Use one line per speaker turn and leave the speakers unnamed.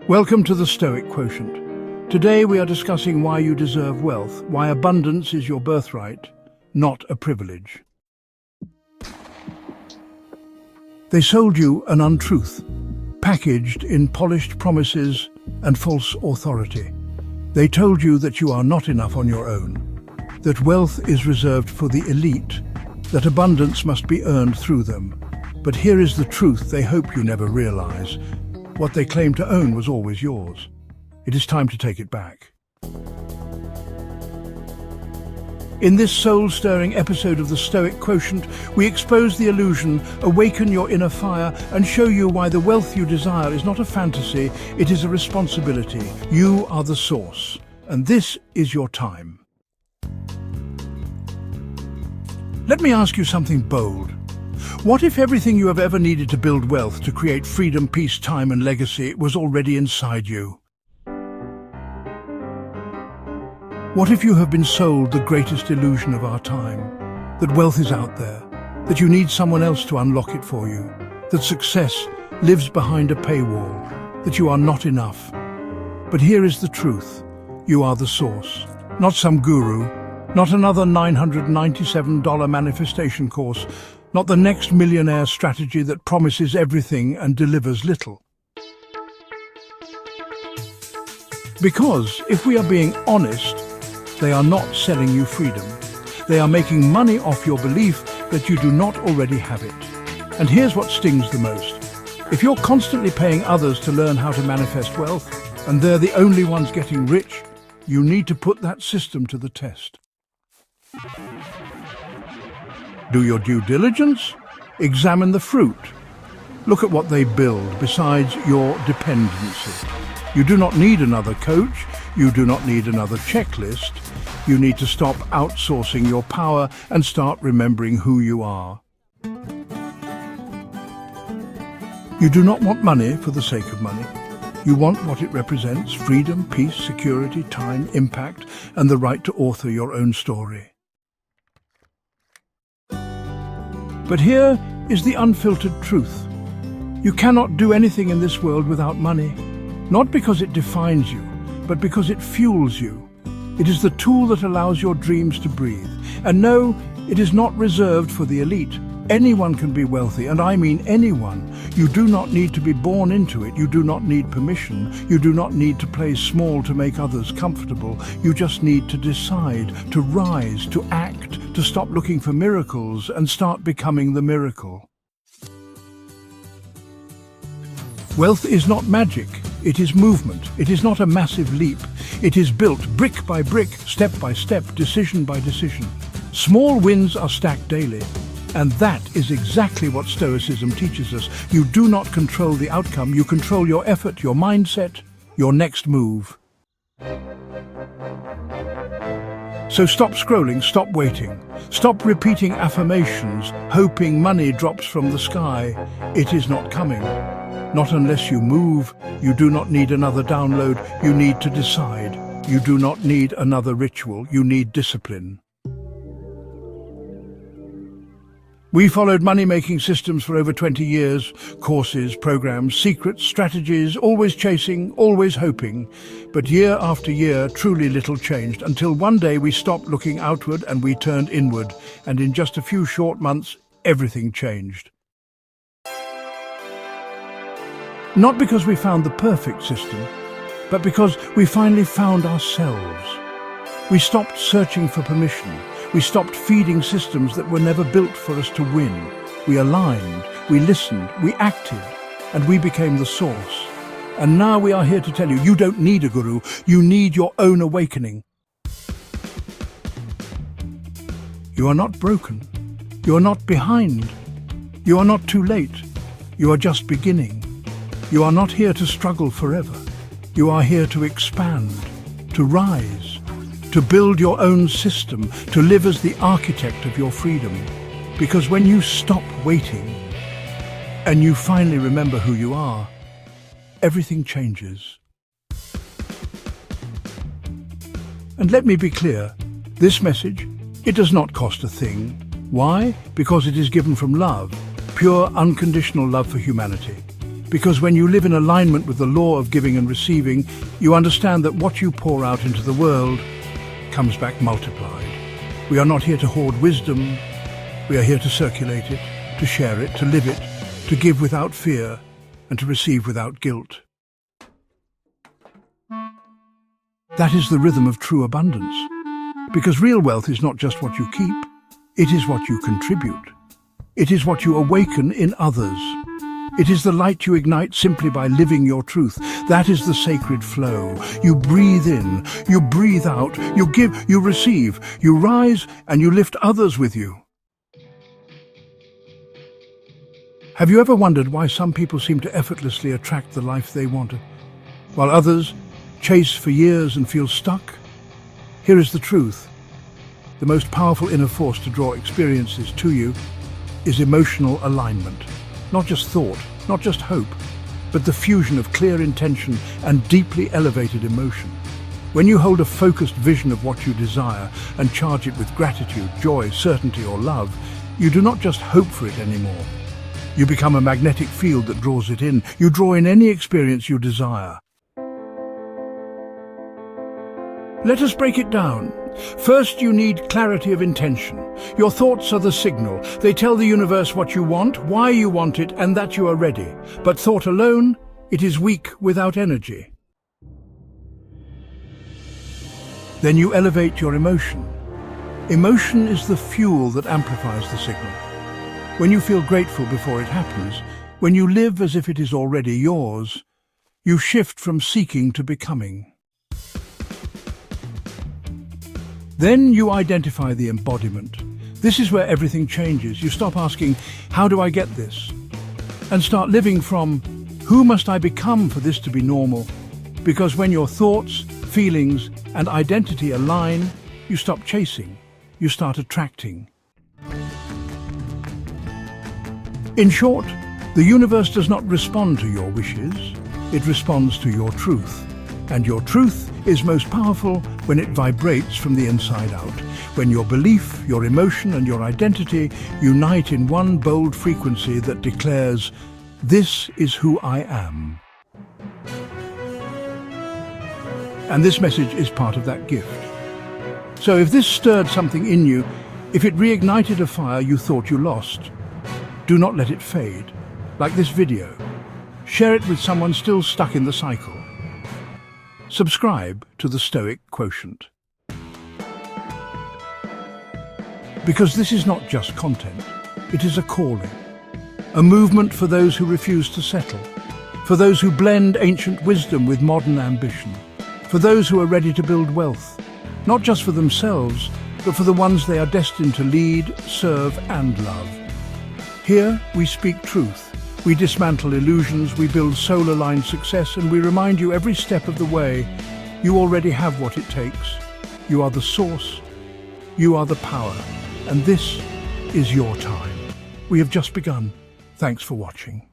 Welcome to the Stoic Quotient. Today we are discussing why you deserve wealth, why abundance is your birthright, not a privilege. They sold you an untruth, packaged in polished promises and false authority. They told you that you are not enough on your own, that wealth is reserved for the elite, that abundance must be earned through them. But here is the truth they hope you never realize. What they claim to own was always yours. It is time to take it back. In this soul-stirring episode of the Stoic Quotient, we expose the illusion, awaken your inner fire, and show you why the wealth you desire is not a fantasy, it is a responsibility. You are the source, and this is your time. Let me ask you something bold. What if everything you have ever needed to build wealth, to create freedom, peace, time and legacy, was already inside you? What if you have been sold the greatest illusion of our time? That wealth is out there, that you need someone else to unlock it for you, that success lives behind a paywall, that you are not enough. But here is the truth. You are the source, not some guru, not another $997 manifestation course, not the next millionaire strategy that promises everything and delivers little. Because, if we are being honest, they are not selling you freedom. They are making money off your belief that you do not already have it. And here's what stings the most. If you're constantly paying others to learn how to manifest wealth, and they're the only ones getting rich, you need to put that system to the test. Do your due diligence. Examine the fruit. Look at what they build besides your dependency. You do not need another coach. You do not need another checklist. You need to stop outsourcing your power and start remembering who you are. You do not want money for the sake of money. You want what it represents: freedom, peace, security, time, impact, and the right to author your own story. But here is the unfiltered truth. You cannot do anything in this world without money, not because it defines you, but because it fuels you. It is the tool that allows your dreams to breathe. And no, it is not reserved for the elite. Anyone can be wealthy, and I mean anyone. You do not need to be born into it. You do not need permission. You do not need to play small to make others comfortable. You just need to decide, to rise, to act, to stop looking for miracles and start becoming the miracle. Wealth is not magic. It is movement. It is not a massive leap. It is built brick by brick, step by step, decision by decision. Small wins are stacked daily. And that is exactly what Stoicism teaches us. You do not control the outcome. You control your effort, your mindset, your next move. So stop scrolling, stop waiting. Stop repeating affirmations, hoping money drops from the sky. It is not coming. Not unless you move. You do not need another download. You need to decide. You do not need another ritual. You need discipline. We followed money-making systems for over 20 years, courses, programs, secrets, strategies, always chasing, always hoping. But year after year, truly little changed, until one day we stopped looking outward and we turned inward, and in just a few short months, everything changed. Not because we found the perfect system, but because we finally found ourselves. We stopped searching for permission. We stopped feeding systems that were never built for us to win. We aligned, we listened, we acted, and we became the source. And now we are here to tell you, you don't need a guru, you need your own awakening. You are not broken. You are not behind. You are not too late. You are just beginning. You are not here to struggle forever. You are here to expand, to rise, to build your own system, to live as the architect of your freedom. Because when you stop waiting and you finally remember who you are, everything changes. And let me be clear, this message, it does not cost a thing. Why? Because it is given from love, pure, unconditional love for humanity. Because when you live in alignment with the law of giving and receiving, you understand that what you pour out into the world comes back multiplied. We are not here to hoard wisdom. We are here to circulate it, to share it, to live it, to give without fear, and to receive without guilt. That is the rhythm of true abundance. Because real wealth is not just what you keep, it is what you contribute. It is what you awaken in others. It is the light you ignite simply by living your truth. That is the sacred flow. You breathe in, you breathe out, you give, you receive, you rise, and you lift others with you. Have you ever wondered why some people seem to effortlessly attract the life they want, while others chase for years and feel stuck? Here is the truth. The most powerful inner force to draw experiences to you is emotional alignment. Not just thought, not just hope, but the fusion of clear intention and deeply elevated emotion. When you hold a focused vision of what you desire and charge it with gratitude, joy, certainty, or love, you do not just hope for it anymore. You become a magnetic field that draws it in. You draw in any experience you desire. Let us break it down. First, you need clarity of intention. Your thoughts are the signal. They tell the universe what you want, why you want it, and that you are ready. But thought alone, it is weak without energy. Then you elevate your emotion. Emotion is the fuel that amplifies the signal. When you feel grateful before it happens, when you live as if it is already yours, you shift from seeking to becoming. Then you identify the embodiment. This is where everything changes. You stop asking, how do I get this? And start living from, who must I become for this to be normal? Because when your thoughts, feelings, and identity align, you stop chasing, you start attracting. In short, the universe does not respond to your wishes, it responds to your truth. And your truth is most powerful when it vibrates from the inside out, when your belief, your emotion, and your identity unite in one bold frequency that declares, "This is who I am." And this message is part of that gift. So if this stirred something in you, if it reignited a fire you thought you lost, do not let it fade. Like this video. Share it with someone still stuck in the cycle. Subscribe to the Stoic Quotient. Because this is not just content, it is a calling. A movement for those who refuse to settle, for those who blend ancient wisdom with modern ambition, for those who are ready to build wealth, not just for themselves, but for the ones they are destined to lead, serve, and love. Here we speak truth. We dismantle illusions, we build soul-aligned success, and we remind you every step of the way, you already have what it takes. You are the source, you are the power, and this is your time. We have just begun. Thanks for watching.